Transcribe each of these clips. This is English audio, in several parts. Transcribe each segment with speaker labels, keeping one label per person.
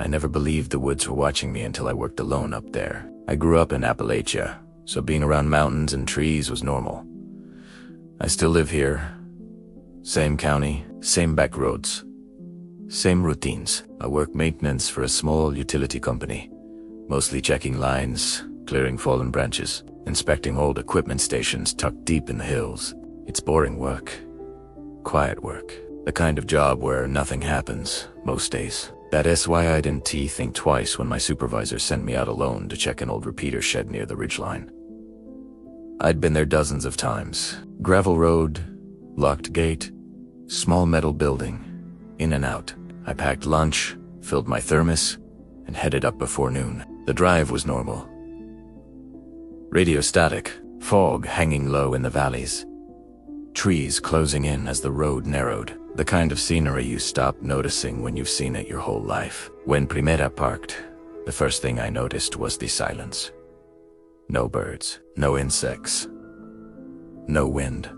Speaker 1: I never believed the woods were watching me until I worked alone up there. I grew up in Appalachia, so being around mountains and trees was normal. I still live here. Same county, same back roads, same routines. I work maintenance for a small utility company, mostly checking lines, clearing fallen branches, inspecting old equipment stations tucked deep in the hills. It's boring work, quiet work, the kind of job where nothing happens most days. That is why I didn't think twice when my supervisor sent me out alone to check an old repeater shed near the ridgeline. I'd been there dozens of times. Gravel road, locked gate, small metal building, in and out. I packed lunch, filled my thermos, and headed up before noon. The drive was normal. Radio static, fog hanging low in the valleys. Trees closing in as the road narrowed. The kind of scenery you stop noticing when you've seen it your whole life. When Primera parked, the first thing I noticed was the silence. No birds, no insects, no wind.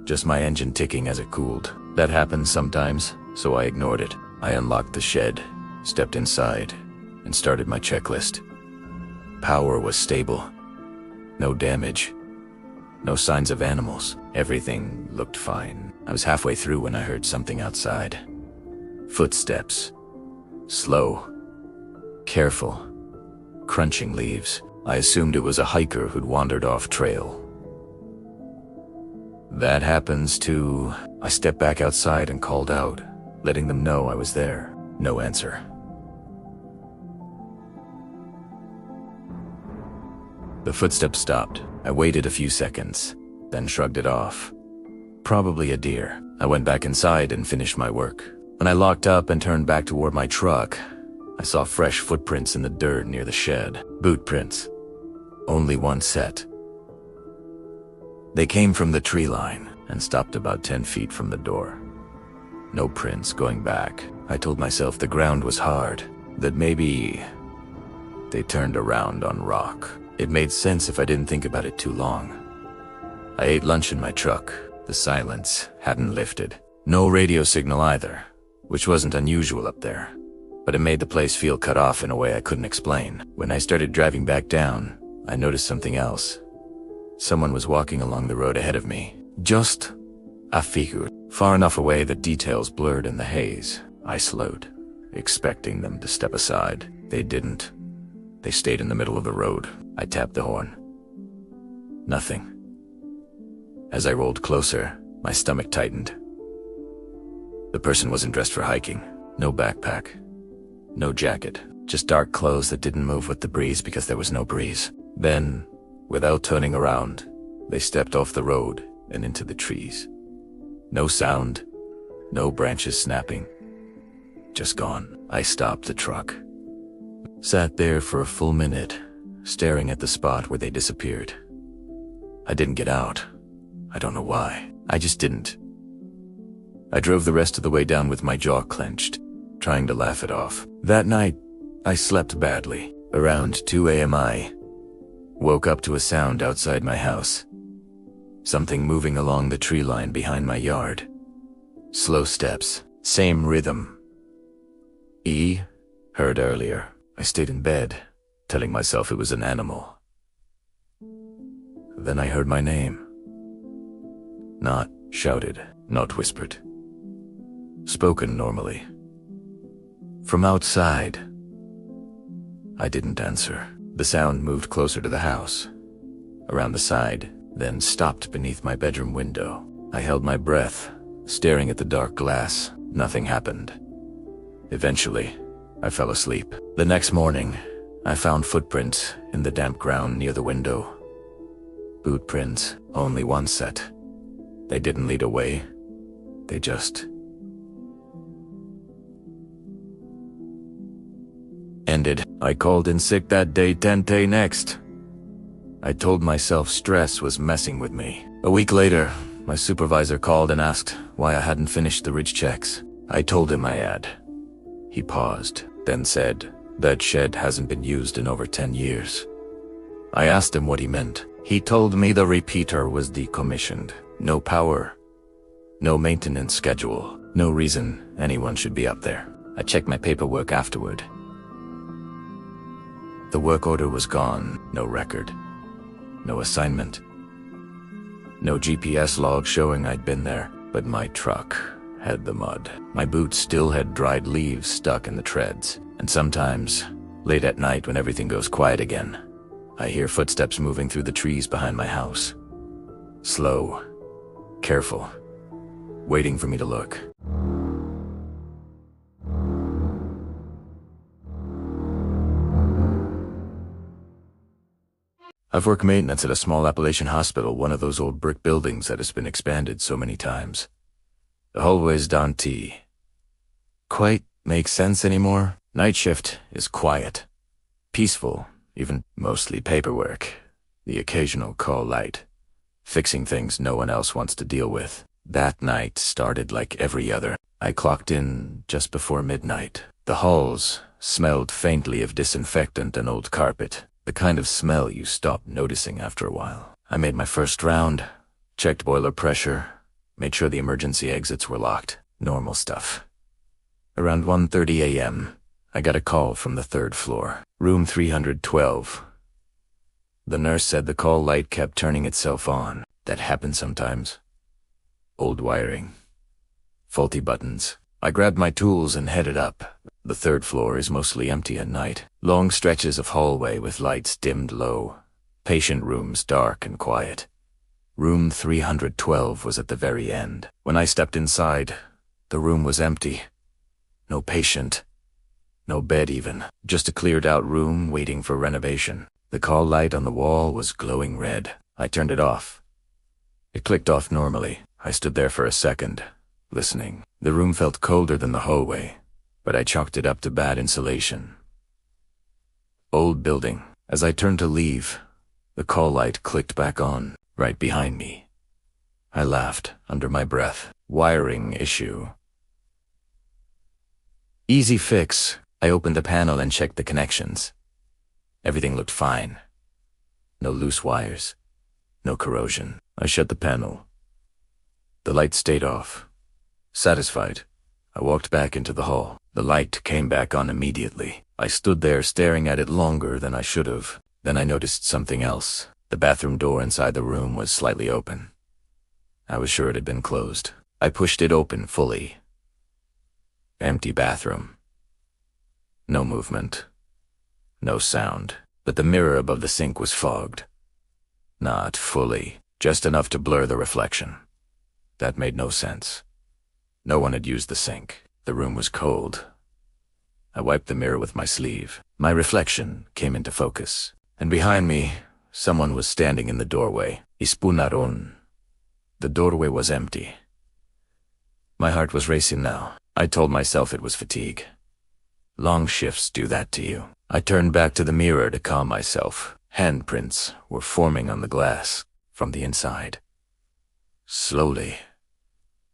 Speaker 1: Just my engine ticking as it cooled. That happens sometimes, so I ignored it. I unlocked the shed, stepped inside, and started my checklist. Power was stable. No damage. No signs of animals. Everything looked fine. I was halfway through when I heard something outside. Footsteps. Slow. Careful. Crunching leaves. I assumed it was a hiker who'd wandered off trail. That happens too. I stepped back outside and called out, letting them know I was there. No answer. The footsteps stopped. I waited a few seconds, then shrugged it off. Probably a deer. I went back inside and finished my work. When I locked up and turned back toward my truck, I saw fresh footprints in the dirt near the shed. Boot prints. Only one set. They came from the tree line and stopped about 10 feet from the door. No prints going back. I told myself the ground was hard, that maybe they turned around on rock. It made sense if I didn't think about it too long. I ate lunch in my truck. The silence hadn't lifted. No radio signal either, which wasn't unusual up there, but it made the place feel cut off in a way I couldn't explain. When I started driving back down, I noticed something else. Someone was walking along the road ahead of me. Just a figure, far enough away that details blurred in the haze. I slowed, expecting them to step aside. They didn't. They stayed in the middle of the road. I tapped the horn. Nothing. As I rolled closer, my stomach tightened. The person wasn't dressed for hiking. No backpack. No jacket. Just dark clothes that didn't move with the breeze because there was no breeze. Then, without turning around, they stepped off the road and into the trees. No sound. No branches snapping. Just gone. I stopped the truck. Sat there for a full minute, staring at the spot where they disappeared. I didn't get out. I don't know why. I just didn't. I drove the rest of the way down with my jaw clenched, trying to laugh it off. That night, I slept badly. Around 2 a.m. I woke up to a sound outside my house. Something moving along the tree line behind my yard. Slow steps, same rhythm. Heard earlier. I stayed in bed, telling myself it was an animal. Then I heard my name. Not shouted, not whispered. Spoken normally. From outside. I didn't answer. The sound moved closer to the house, around the side, then stopped beneath my bedroom window. I held my breath, staring at the dark glass. Nothing happened. Eventually, I fell asleep. The next morning, I found footprints in the damp ground near the window. Boot prints, only one set. They didn't lead away. They just ended. I called in sick that day. 10 day next. I told myself stress was messing with me. A week later, my supervisor called and asked why I hadn't finished the ridge checks. I told him I had. He paused, then said, "That shed hasn't been used in over 10 years. I asked him what he meant. He told me the repeater was decommissioned. No power. No maintenance schedule. No reason anyone should be up there. I checked my paperwork afterward. The work order was gone, no record, no assignment, no GPS log showing I'd been there, but my truck had the mud. My boots still had dried leaves stuck in the treads, and sometimes, late at night when everything goes quiet again, I hear footsteps moving through the trees behind my house. Slow, careful, waiting for me to look. I've worked maintenance at a small Appalachian hospital, one of those old brick buildings that has been expanded so many times. The hallways don't quite make sense anymore. Night shift is quiet, peaceful, even mostly paperwork, the occasional call light, fixing things no one else wants to deal with. That night started like every other. I clocked in just before midnight. The halls smelled faintly of disinfectant and old carpet, the kind of smell you stop noticing after a while. I made my first round, checked boiler pressure, made sure the emergency exits were locked. Normal stuff. Around 1:30 a.m., I got a call from the third floor, room 312. The nurse said the call light kept turning itself on. That happens sometimes. Old wiring. Faulty buttons. I grabbed my tools and headed up. The third floor is mostly empty at night. Long stretches of hallway with lights dimmed low. Patient rooms dark and quiet. Room 312 was at the very end. When I stepped inside, the room was empty. No patient. No bed even. Just a cleared-out room waiting for renovation. The call light on the wall was glowing red. I turned it off. It clicked off normally. I stood there for a second, listening. The room felt colder than the hallway, but I chalked it up to bad insulation. Old building. As I turned to leave, the call light clicked back on, right behind me. I laughed under my breath. Wiring issue. Easy fix. I opened the panel and checked the connections. Everything looked fine. No loose wires. No corrosion. I shut the panel. The light stayed off. Satisfied, I walked back into the hall. The light came back on immediately. I stood there staring at it longer than I should have. Then I noticed something else. The bathroom door inside the room was slightly open. I was sure it had been closed. I pushed it open fully. Empty bathroom. No movement. No sound. But the mirror above the sink was fogged. Not fully, just enough to blur the reflection. That made no sense. No one had used the sink. The room was cold. I wiped the mirror with my sleeve. My reflection came into focus. And behind me, someone was standing in the doorway. Ispunaron. The doorway was empty. My heart was racing now. I told myself it was fatigue. Long shifts do that to you. I turned back to the mirror to calm myself. Handprints were forming on the glass from the inside. Slowly,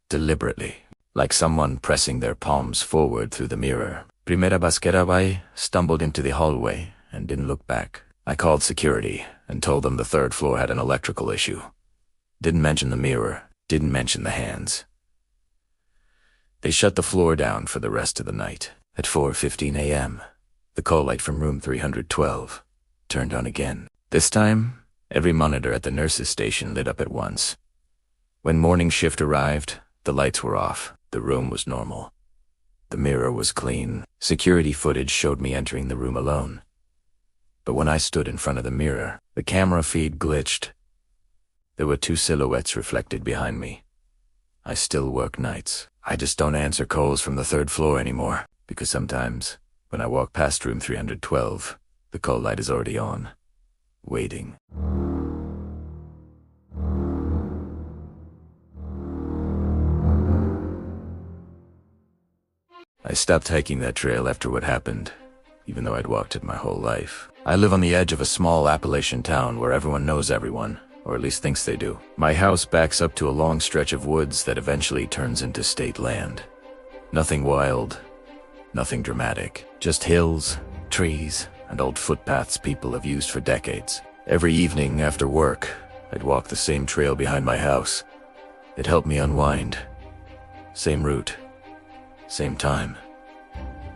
Speaker 1: deliberately, like someone pressing their palms forward through the mirror. Primera Basquerabay stumbled into the hallway and didn't look back. I called security and told them the third floor had an electrical issue. Didn't mention the mirror, didn't mention the hands. They shut the floor down for the rest of the night. At 4:15 a.m., the call light from room 312 turned on again. This time, every monitor at the nurses' station lit up at once. When morning shift arrived, the lights were off. The room was normal. The mirror was clean. Security footage showed me entering the room alone. But when I stood in front of the mirror, the camera feed glitched. There were two silhouettes reflected behind me. I still work nights. I just don't answer calls from the third floor anymore, because sometimes, when I walk past room 312, the call light is already on, waiting. I stopped hiking that trail after what happened, even though I'd walked it my whole life. I live on the edge of a small Appalachian town where everyone knows everyone, or at least thinks they do. My house backs up to a long stretch of woods that eventually turns into state land. Nothing wild, nothing dramatic, just hills, trees, and old footpaths people have used for decades. Every evening after work, I'd walk the same trail behind my house. It helped me unwind. Same route, same time,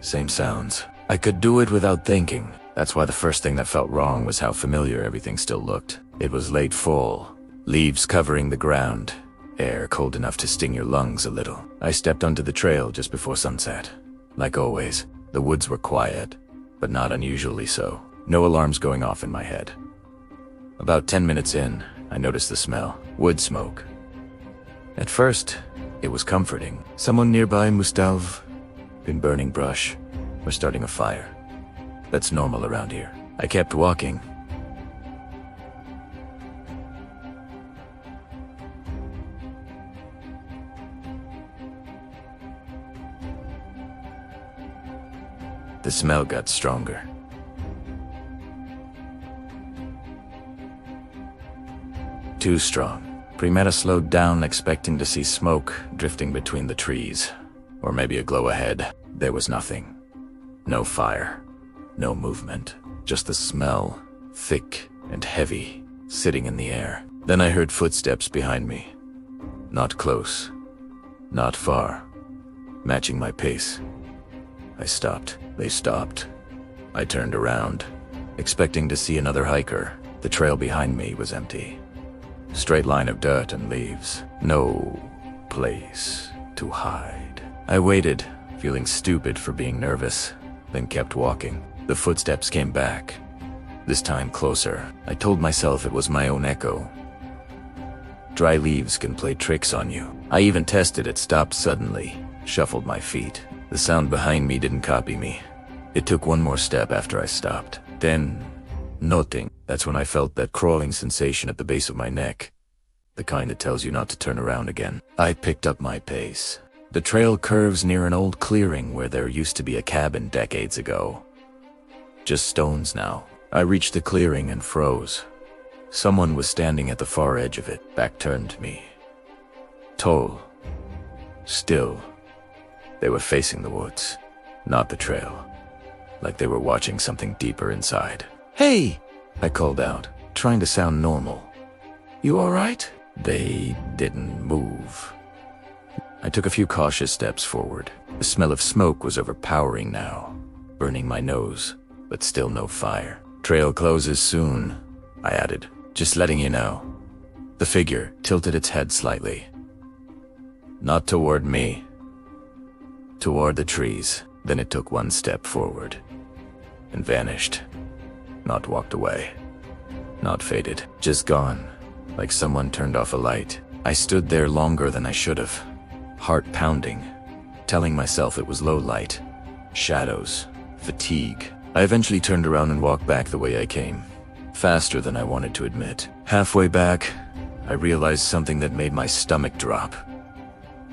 Speaker 1: same sounds. I could do it without thinking. That's why the first thing that felt wrong was how familiar everything still looked. It was late fall, leaves covering the ground, air cold enough to sting your lungs a little. I stepped onto the trail just before sunset. Like always, the woods were quiet, but not unusually so. No alarms going off in my head. About 10 minutes in, I noticed the smell. Wood smoke. At first, it was comforting. Someone nearby must have been burning brush or starting a fire. That's normal around here. I kept walking. The smell got stronger. Too strong. Primera slowed down, expecting to see smoke drifting between the trees. Or maybe a glow ahead. There was nothing. No fire. No movement. Just the smell, thick and heavy, sitting in the air. Then I heard footsteps behind me. Not close. Not far. Matching my pace. I stopped. They stopped. I turned around, expecting to see another hiker. The trail behind me was empty. Straight line of dirt and leaves. No place to hide. I waited, feeling stupid for being nervous, then kept walking. The footsteps came back. This time closer. I told myself it was my own echo. Dry leaves can play tricks on you. I even tested it, stopped suddenly, shuffled my feet. The sound behind me didn't copy me. It took one more step after I stopped. Then, nothing. That's when I felt that crawling sensation at the base of my neck. The kind that tells you not to turn around again. I picked up my pace. The trail curves near an old clearing where there used to be a cabin decades ago. Just stones now. I reached the clearing and froze. Someone was standing at the far edge of it, back turned to me. Tall. Still. They were facing the woods, not the trail. Like they were watching something deeper inside. "Hey!" I called out, trying to sound normal. "You all right?" They didn't move. I took a few cautious steps forward. The smell of smoke was overpowering now, burning my nose, but still no fire. "Trail closes soon," I added, "just letting you know." The figure tilted its head slightly. Not toward me. Toward the trees. Then it took one step forward and vanished. Not walked away. Not faded. Just gone. Like someone turned off a light. I stood there longer than I should have. Heart pounding. Telling myself it was low light. Shadows. Fatigue. I eventually turned around and walked back the way I came. Faster than I wanted to admit. Halfway back, I realized something that made my stomach drop.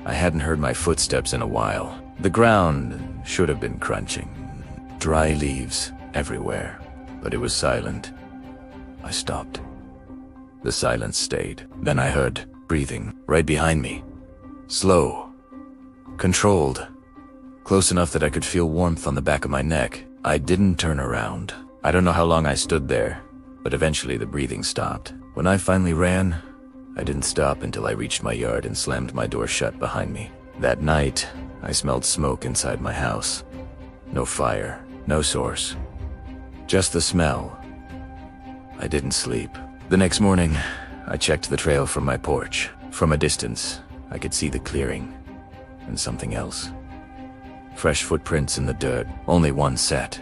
Speaker 1: I hadn't heard my footsteps in a while. The ground should have been crunching. Dry leaves everywhere, but it was silent. I stopped. The silence stayed. Then I heard breathing right behind me. Slow. Controlled. Close enough that I could feel warmth on the back of my neck. I didn't turn around. I don't know how long I stood there, but eventually the breathing stopped. When I finally ran, I didn't stop until I reached my yard and slammed my door shut behind me. That night, I smelled smoke inside my house. No fire, no source. Just the smell. I didn't sleep. The next morning, I checked the trail from my porch. From a distance, I could see the clearing. And something else. Fresh footprints in the dirt, only one set.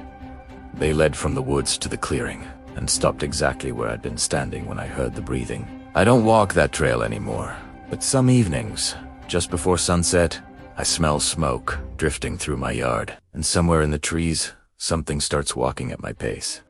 Speaker 1: They led from the woods to the clearing, and stopped exactly where I'd been standing when I heard the breathing. I don't walk that trail anymore, but some evenings, just before sunset, I smell smoke drifting through my yard, and somewhere in the trees, something starts walking at my pace.